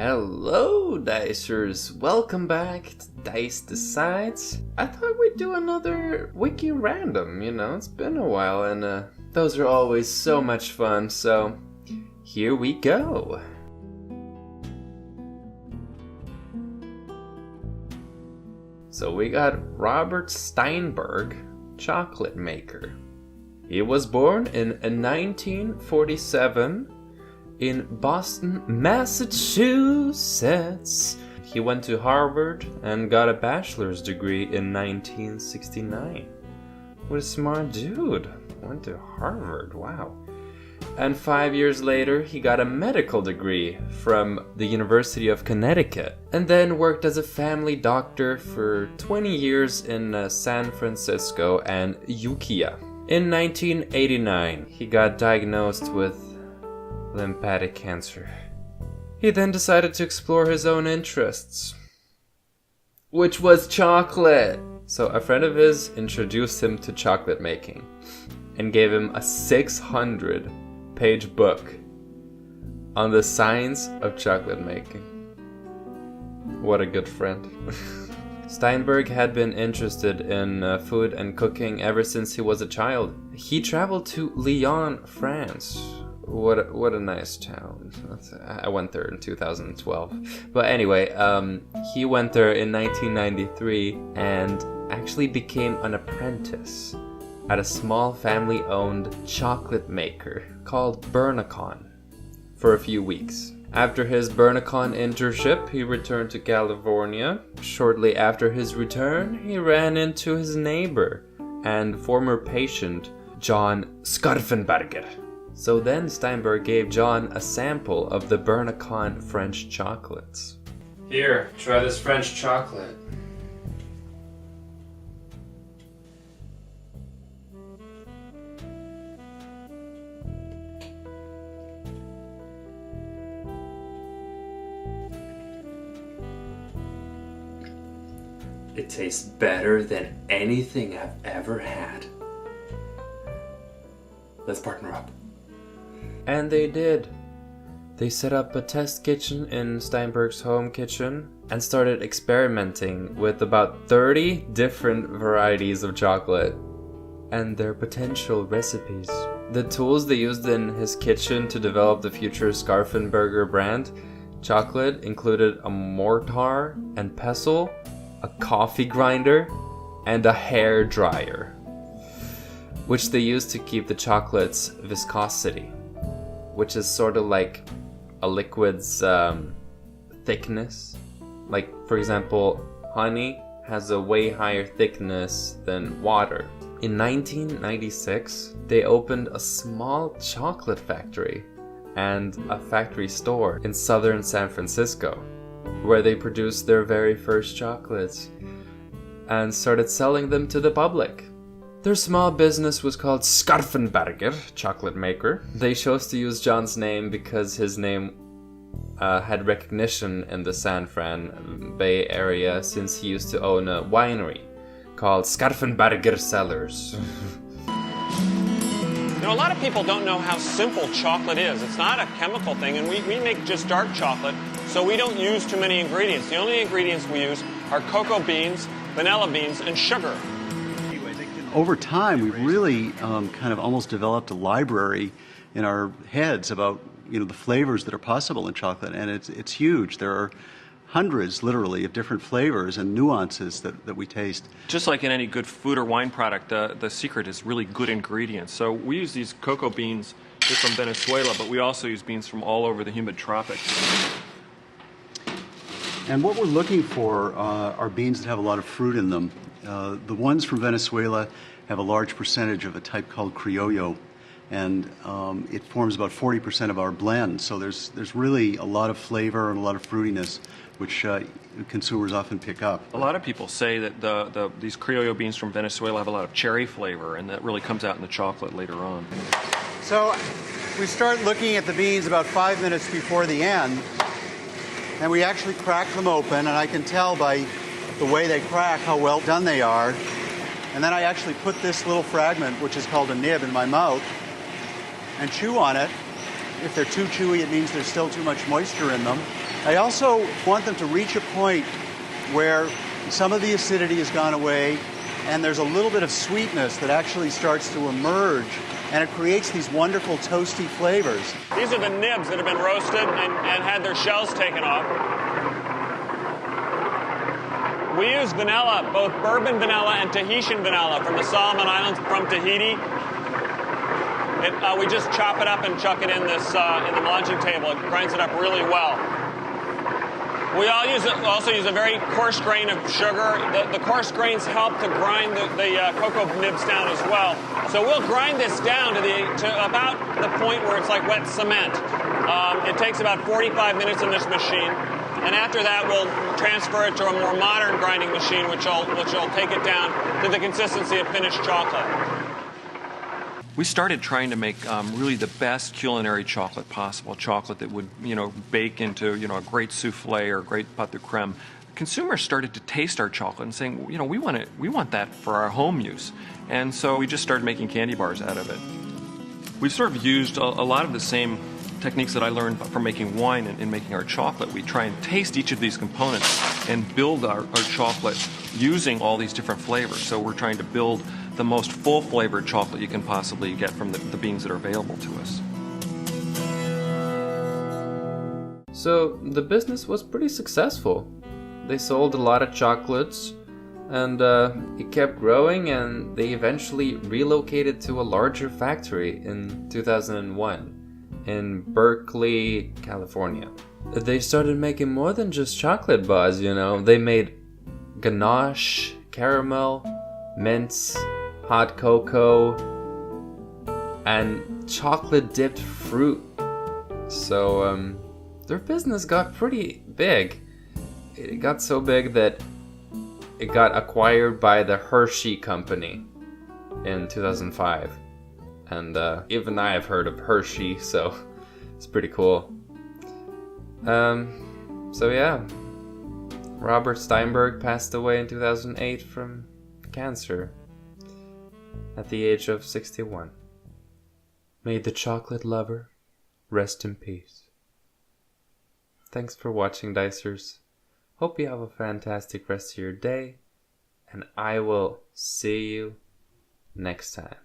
Hello, Dicers! Welcome back to DiceDecides. I thought we'd do another Wiki Random, it's been a while, and those are always so much fun, so here we go! So we got Robert Steinberg, chocolate maker. He was born in 1947 in Boston, Massachusetts. He went to Harvard and got a bachelor's degree in 1969. What a smart dude. Went to Harvard, wow. And 5 years later, he got a medical degree from the University of Connecticut, and then worked as a family doctor for 20 years in San Francisco and Ukiah. In 1989, he got diagnosed with lymphatic cancer. He then decided to explore his own interests, which was chocolate. So a friend of his introduced him to chocolate making and gave him a 600-page book on the science of chocolate making. What a good friend. Steinberg had been interested in food and cooking ever since he was a child. He traveled to Lyon, France. What a nice town. I went there in 2012. But anyway, he went there in 1993 and actually became an apprentice at a small family-owned chocolate maker called Bernacon for a few weeks. After his Bernacon internship, he returned to California. Shortly after his return, he ran into his neighbor and former patient, John Scharfenberger. So then Steinberg gave John a sample of the Bernacon French chocolates. Here, try this French chocolate. It tastes better than anything I've ever had. Let's partner up. And they did. They set up a test kitchen in Steinberg's home kitchen and started experimenting with about 30 different varieties of chocolate and their potential recipes. The tools they used in his kitchen to develop the future Scharfenberger brand chocolate included a mortar and pestle, a coffee grinder, and a hair dryer, which they used to keep the chocolate's viscosity, which is sort of like a liquid's thickness. Like, for example, honey has a way higher thickness than water. In 1996, they opened a small chocolate factory and a factory store in southern San Francisco, where they produced their very first chocolates and started selling them to the public. Their small business was called Scharfenberger Chocolate Maker. They chose to use John's name because his name had recognition in the San Fran Bay Area, since he used to own a winery called Scharfenberger Cellars. A lot of people don't know how simple chocolate is. It's not a chemical thing, and we make just dark chocolate, so we don't use too many ingredients. The only ingredients we use are cocoa beans, vanilla beans, and sugar. Over time, we've really kind of almost developed a library in our heads about the flavors that are possible in chocolate, and it's huge. There are hundreds, literally, of different flavors and nuances that we taste. Just like in any good food or wine product, the secret is really good ingredients. So we use these cocoa beans just from Venezuela, but we also use beans from all over the humid tropics. And what we're looking for are beans that have a lot of fruit in them. The ones from Venezuela have a large percentage of a type called Criollo, and it forms about 40% of our blend. So there's really a lot of flavor and a lot of fruitiness, which consumers often pick up. A lot of people say that these Criollo beans from Venezuela have a lot of cherry flavor, and that really comes out in the chocolate later on. So we start looking at the beans about 5 minutes before the end, and we actually crack them open, and I can tell by the way they crack how well done they are. And then I actually put this little fragment, which is called a nib, in my mouth and chew on it. If they're too chewy, it means there's still too much moisture in them. I also want them to reach a point where some of the acidity has gone away and there's a little bit of sweetness that actually starts to emerge, and it creates these wonderful toasty flavors. These are the nibs that have been roasted and had their shells taken off. We use vanilla, both bourbon vanilla and Tahitian vanilla from the Solomon Islands from Tahiti. We just chop it up and chuck it in this in the melaging table. It grinds it up really well. We also use a very coarse grain of sugar. The coarse grains help to grind the cocoa nibs down as well. So we'll grind this down to about the point where it's like wet cement. It takes about 45 minutes in this machine. And after that, we'll transfer it to a more modern grinding machine, which will take it down to the consistency of finished chocolate. We started trying to make really the best culinary chocolate possible, chocolate that would, bake into, a great souffle or a great pâte de crème. Consumers started to taste our chocolate and saying, we want that for our home use. And so we just started making candy bars out of it. We've sort of used a lot of the same techniques that I learned from making wine and making our chocolate. We try and taste each of these components and build our chocolate using all these different flavors. So we're trying to build the most full-flavored chocolate you can possibly get from the beans that are available to us. So the business was pretty successful. They sold a lot of chocolates, and it kept growing, and they eventually relocated to a larger factory in 2001 in Berkeley, California. They started making more than just chocolate bars, They made ganache, caramel, mints, hot cocoa, and chocolate-dipped fruit. So their business got pretty big. It got so big that it got acquired by the Hershey Company in 2005. And even I have heard of Hershey, so it's pretty cool. So yeah, Robert Steinberg passed away in 2008 from cancer at the age of 61. May the chocolate lover rest in peace. Thanks for watching, Dicers. Hope you have a fantastic rest of your day, and I will see you next time.